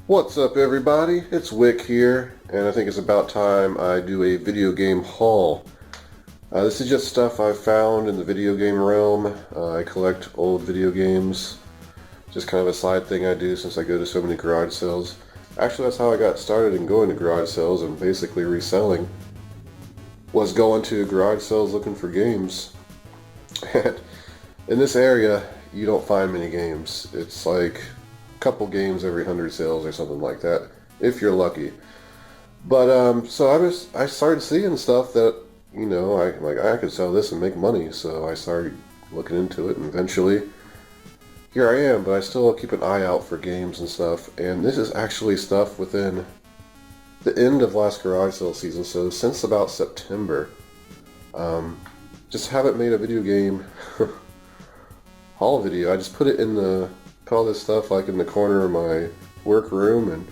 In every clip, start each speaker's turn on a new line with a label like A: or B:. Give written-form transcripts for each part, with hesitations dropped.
A: What's up, everybody? It's Wick here, and I think it's about time I do a video game haul. This is just stuff I've found in the video game realm. I collect old video games, just kind of a side thing I do since I go to so many garage sales. Actually, that's how I got started in going to garage sales and basically reselling. Was going to garage sales looking for games. And in this area, you don't find many games. It's like couple games every 100 sales or something like that, if you're lucky. But so I started seeing stuff that I could sell this and make money. So I started looking into it, and eventually here I am. But I still keep an eye out for games and stuff. And this is actually stuff within the end of last garage sale season. So since about September, just haven't made a video game haul video. I just put all this stuff like in the corner of my workroom, and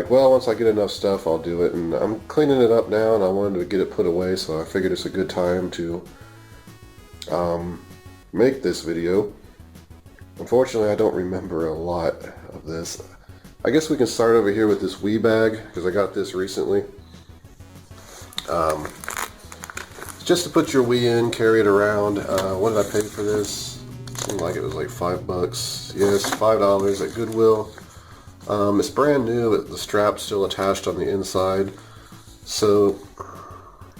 A: once I get enough stuff I'll do it. And I'm cleaning it up now, and I wanted to get it put away, so I figured it's a good time to make this video. Unfortunately, I don't remember a lot of this. I guess we can start over here with this Wii bag, because I got this recently. It's just to put your Wii in, carry it around. What did I pay for this? Seemed like it was like $5. Yes, $5 at Goodwill. It's brand new. The strap's still attached on the inside. So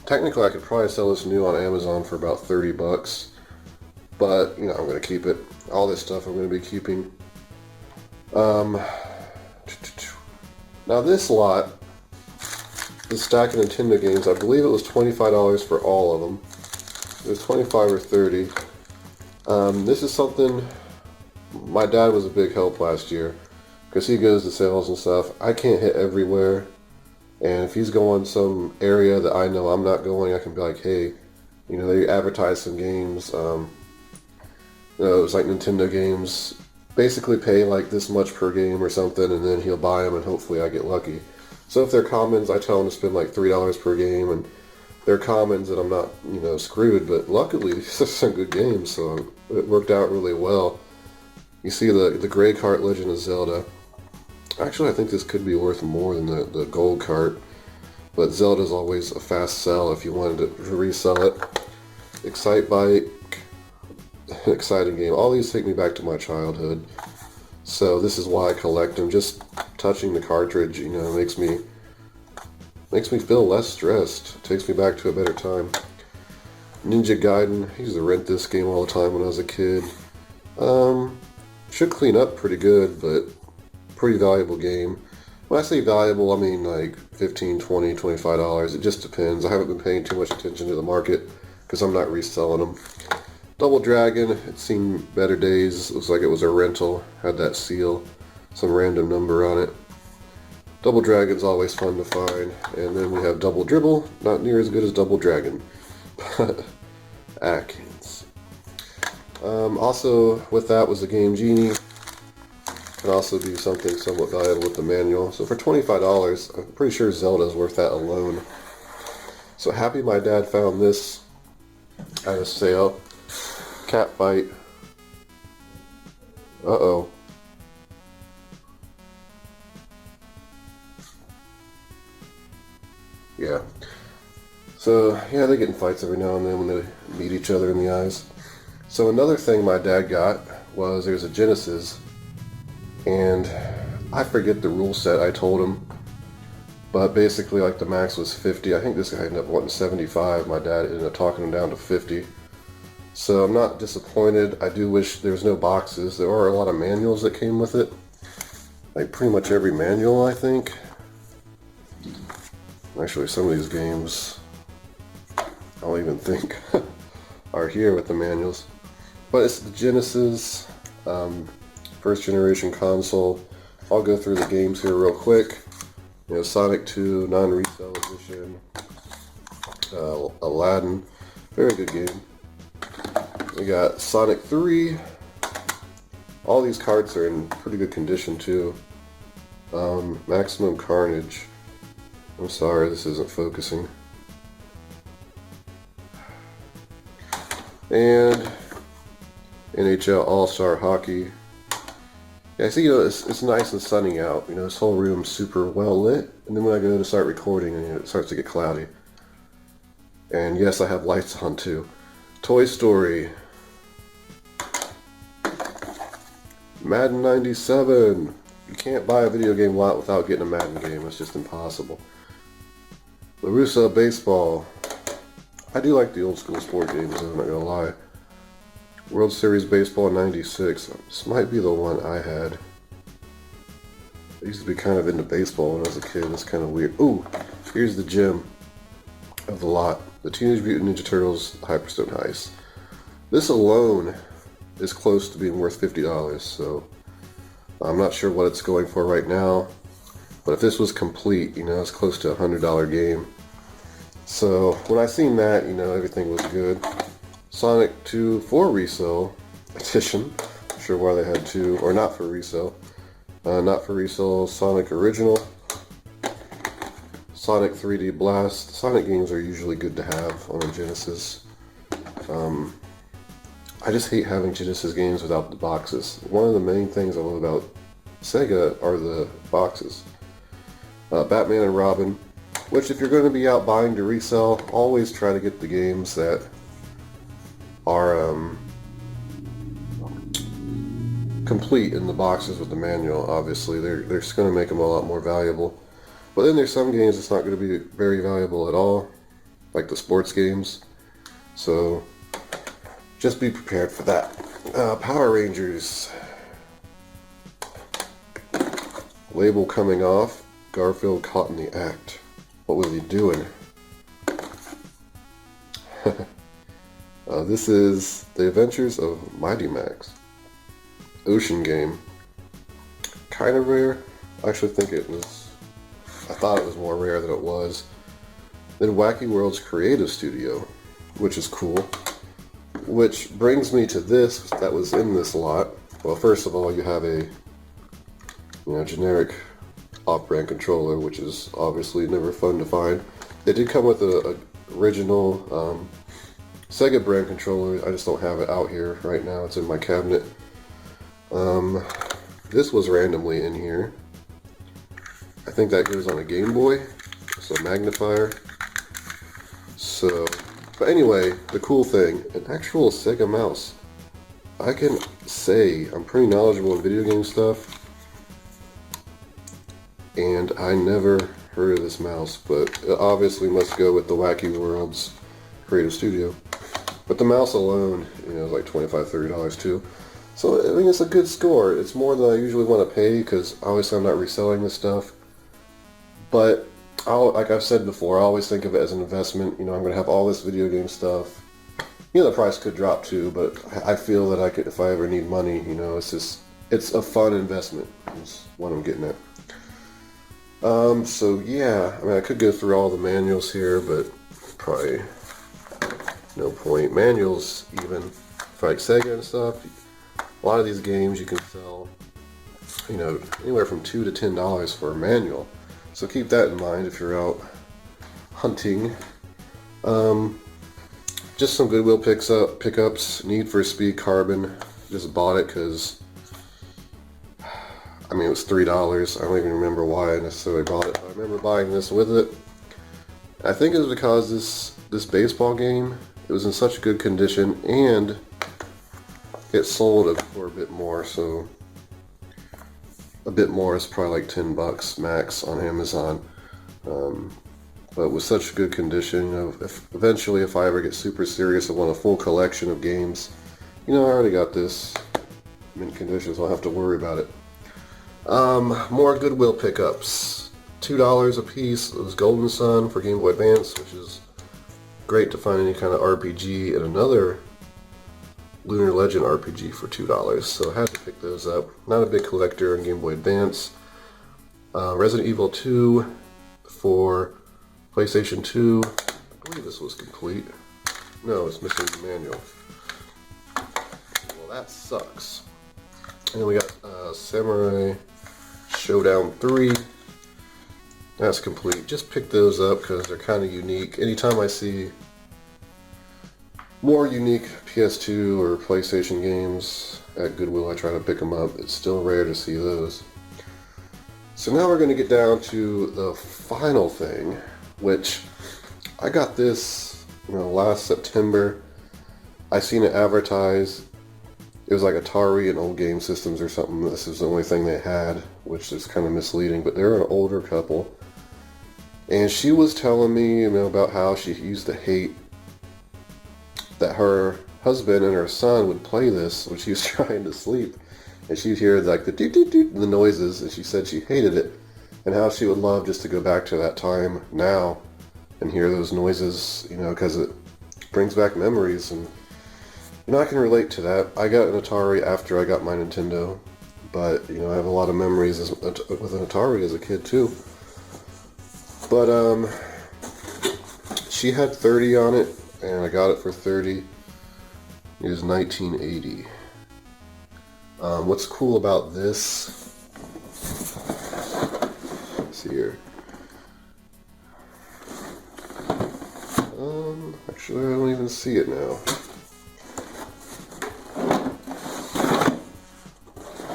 A: technically I could probably sell this new on Amazon for about $30. But, I'm going to keep it. All this stuff I'm going to be keeping. Now this lot, this stack of Nintendo games, I believe it was $25 for all of them. It was $25 or $30. This is something, my dad was a big help last year, because he goes to sales and stuff. I can't hit everywhere, and if he's going some area that I know I'm not going, I can be like, hey, they advertise some games, it's like Nintendo games, basically pay like this much per game or something, and then he'll buy them, and hopefully I get lucky. So if they're commons, I tell him to spend like $3 per game, and they're commons that I'm not, screwed. But luckily, these are some good games, so it worked out really well. You see the gray cart, Legend of Zelda. Actually, I think this could be worth more than the gold cart, but Zelda's always a fast sell if you wanted to resell it. Excite Bike, exciting game. All these take me back to my childhood, so this is why I collect them. Just touching the cartridge, makes me feel less stressed. Takes me back to a better time. Ninja Gaiden. I used to rent this game all the time when I was a kid. Should clean up pretty good, but pretty valuable game. When I say valuable, I mean like $15, $20, $25. It just depends. I haven't been paying too much attention to the market because I'm not reselling them. Double Dragon. It's seen better days. Looks like it was a rental. Had that seal. Some random number on it. Double Dragon's always fun to find. And then we have Double Dribble. Not near as good as Double Dragon. But Atkins. Also with that was the Game Genie. Can also do something somewhat valuable with the manual. So for $25, I'm pretty sure Zelda's worth that alone. So happy my dad found this at a sale. Cat Bite. Uh-oh. Yeah. So, yeah, they get in fights every now and then when they meet each other in the eyes. So another thing my dad got was there's a Genesis, and I forget the rule set I told him, but basically like the max was 50. I think this guy ended up wanting 75. My dad ended up talking him down to 50. So I'm not disappointed. I do wish there was no boxes. There are a lot of manuals that came with it. Like pretty much every manual, I think. Actually, some of these games, I don't even think, are here with the manuals. But it's the Genesis, first generation console. I'll go through the games here real quick. Sonic 2, non-resale edition. Aladdin, very good game. We got Sonic 3. All these carts are in pretty good condition too. Maximum Carnage. I'm sorry, this isn't focusing. And NHL All-Star Hockey. Yeah, see, it's nice and sunny out. This whole room's super well lit. And then when I go to start recording, it starts to get cloudy. And yes, I have lights on too. Toy Story. Madden 97. You can't buy a video game lot without getting a Madden game. It's just impossible. LaRusso Baseball. I do like the old school sport games, I'm not gonna lie. World Series Baseball 96. This might be the one I had. I used to be kind of into baseball when I was a kid. It's kind of weird. Ooh, here's the gem of the lot. The Teenage Mutant Ninja Turtles Hyperstone Heist. This alone is close to being worth $50, so I'm not sure what it's going for right now. But if this was complete, it's close to a $100 game. So when I seen that, everything was good. Sonic 2 for resale edition. Not sure why they had two, or not for resale. Not for resale. Sonic Original. Sonic 3D Blast. Sonic games are usually good to have on a Genesis. I just hate having Genesis games without the boxes. One of the main things I love about Sega are the boxes. Batman and Robin, which if you're going to be out buying to resell, always try to get the games that are complete in the boxes with the manual. Obviously, they're just going to make them a lot more valuable. But then there's some games that's not going to be very valuable at all, like the sports games. So just be prepared for that. Power Rangers. Label coming off. Garfield caught in the act. What was he doing? This is The Adventures of Mighty Max. Ocean game. Kind of rare. I actually think it was... I thought it was more rare than it was. Then Wacky World's Creative Studio, which is cool. Which brings me to this that was in this lot. Well, first of all, you have a generic off-brand controller, which is obviously never fun to find. They did come with a original Sega brand controller. I just don't have it out here right now. It's in my cabinet. This was randomly in here. I think that goes on a Game Boy. It's a magnifier. So, but anyway, the cool thing, an actual Sega mouse. I can say I'm pretty knowledgeable in video game stuff. And I never heard of this mouse, but it obviously must go with the Wacky World's Creative Studio. But the mouse alone, is like $25–$30 too. So I mean, it's a good score. It's more than I usually want to pay because obviously I'm not reselling this stuff. But like I've said before, I always think of it as an investment. I'm going to have all this video game stuff. The price could drop too, but I feel that I could, if I ever need money, it's a fun investment. Is what I'm getting at. So yeah, I mean, I could go through all the manuals here, but probably no point. Manuals, even for like Sega and stuff, a lot of these games you can sell, anywhere from $2 to $10 for a manual. So keep that in mind if you're out hunting. Just some Goodwill pickups. Need for Speed Carbon. Just bought it because it was $3. I don't even remember why I necessarily bought it. I remember buying this with it. I think it was because this baseball game, it was in such good condition and it sold for a bit more. So a bit more is probably like $10 max on Amazon. But with such good condition, eventually if I ever get super serious and want a full collection of games, I already got this mint condition, so I don't have to worry about it. More Goodwill pickups. $2 a piece. It was Golden Sun for Game Boy Advance, which is great to find any kind of RPG, and another Lunar Legend RPG for $2. So I had to pick those up. Not a big collector on Game Boy Advance. Resident Evil 2 for PlayStation 2. I believe this was complete. No, it's missing the manual. Well, that sucks. And then we got Samurai Showdown 3. That's complete. Just pick those up because they're kind of unique. Anytime I see more unique PS2 or PlayStation games at Goodwill. I try to pick them up. It's still rare to see those. So now we're going to get down to the final thing, which I got this, last September. I seen it advertised. It was like Atari and old game systems or something. This is the only thing they had, which is kind of misleading. But they're an older couple. And she was telling me, about how she used to hate that her husband and her son would play this when she was trying to sleep. And she'd hear like the doot doot doot, the noises, and she said she hated it. And how she would love just to go back to that time now and hear those noises, because it brings back memories. And I can relate to that. I got an Atari after I got my Nintendo, but I have a lot of memories with an Atari as a kid too. But she had 30 on it, and I got it for 30. It was 1980. What's cool about this? Let's see here. Actually, I don't even see it now.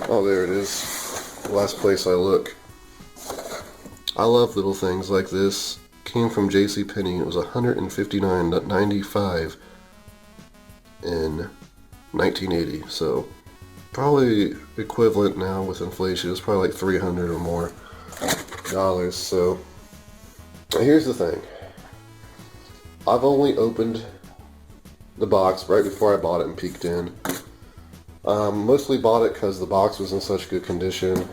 A: Oh, there it is. The last place I look. I love little things like this. Came from JCPenney. It was $159.95 in 1980. So probably equivalent now with inflation. It's probably like $300 or more dollars. So here's the thing. I've only opened the box right before I bought it and peeked in. Mostly bought it because the box was in such good condition.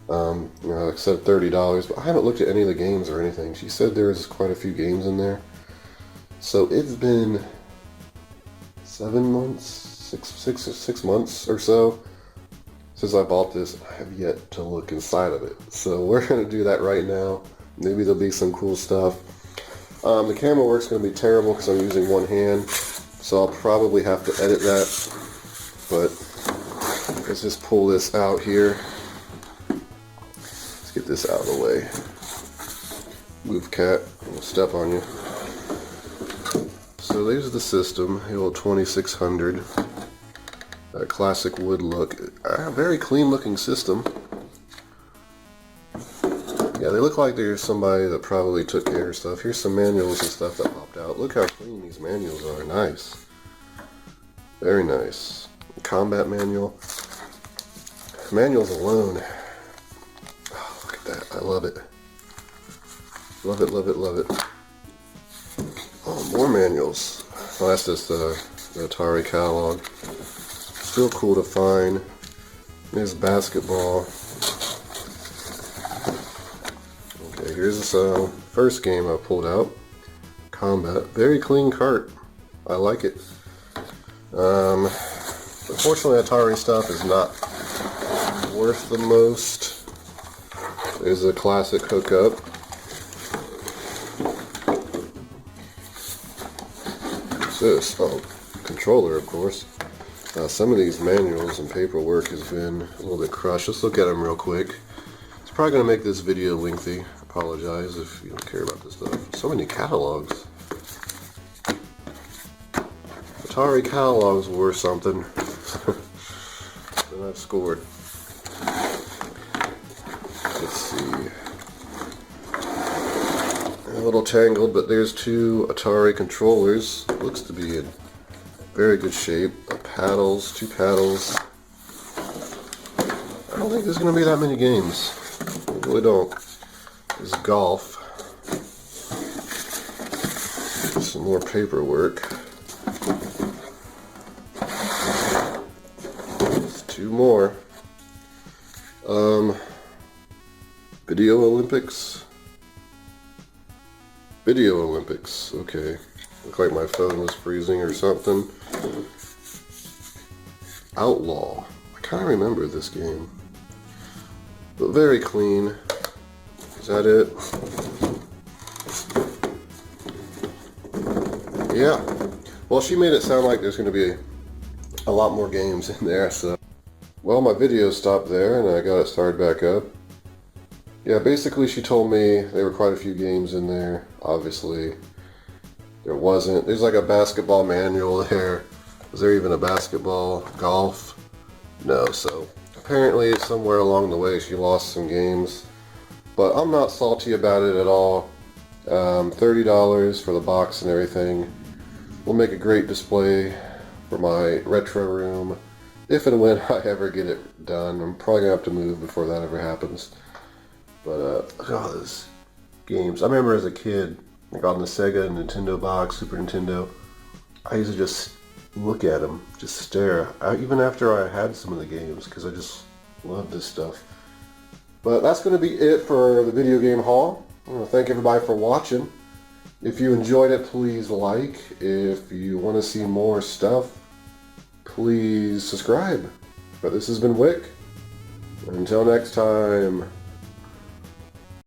A: Like I said, $30, but I haven't looked at any of the games or anything. She said there was quite a few games in there. So it's been 7 months, six months or so since I bought this. I have yet to look inside of it. So we're going to do that right now. Maybe there'll be some cool stuff. The camera work's going to be terrible because I'm using one hand. So I'll probably have to edit that. But let's just pull this out here. Let's get this out of the way. Move, cat. I'll step on you. So there's the system, the old 2600. Classic wood look. Very clean looking system. Yeah, they look like there's somebody that probably took care of stuff. Here's some manuals and stuff that popped out. Look how clean these manuals are. Nice. Very nice. Combat manual. Manuals alone. Oh, look at that. I love it. Love it, love it, love it. Oh, more manuals. Oh, that's just the Atari catalog. Still cool to find. There's basketball. Okay, here's this first game I pulled out. Combat. Very clean cart. I like it. Unfortunately, Atari stuff is not worth the most. There's a classic hookup. What's this? Oh, controller, of course. Some of these manuals and paperwork has been a little bit crushed. Let's look at them real quick. It's probably going to make this video lengthy. I apologize if you don't care about this stuff. So many catalogs. Atari catalogs were something. And I've scored. Let's see. A little tangled, but there's two Atari controllers. Looks to be in very good shape. Paddles, two paddles. I don't think there's going to be that many games. I really don't. There's golf. Some more paperwork. There's two more. Video Olympics. Video Olympics. Okay. Looked like my phone was freezing or something. Outlaw. I kind of remember this game. But very clean. Is that it? Yeah. Well, she made it sound like there's going to be a lot more games in there, so. Well, my video stopped there and I got it started back up. Yeah, basically she told me there were quite a few games in there, obviously. There wasn't. There's like a basketball manual there. Was there even a basketball golf? No, so apparently somewhere along the way she lost some games. But I'm not salty about it at all. $30 for the box and everything. Will make a great display for my retro room. If and when I ever get it done. I'm probably gonna have to move before that ever happens. But look at all those games. I remember as a kid, like on the Sega and Nintendo box, Super Nintendo, I used to just look at them, just stare. Even after I had some of the games, because I just love this stuff. But that's going to be it for the video game haul. I want to thank everybody for watching. If you enjoyed it, please like. If you want to see more stuff, please subscribe. But this has been Wick. Until next time.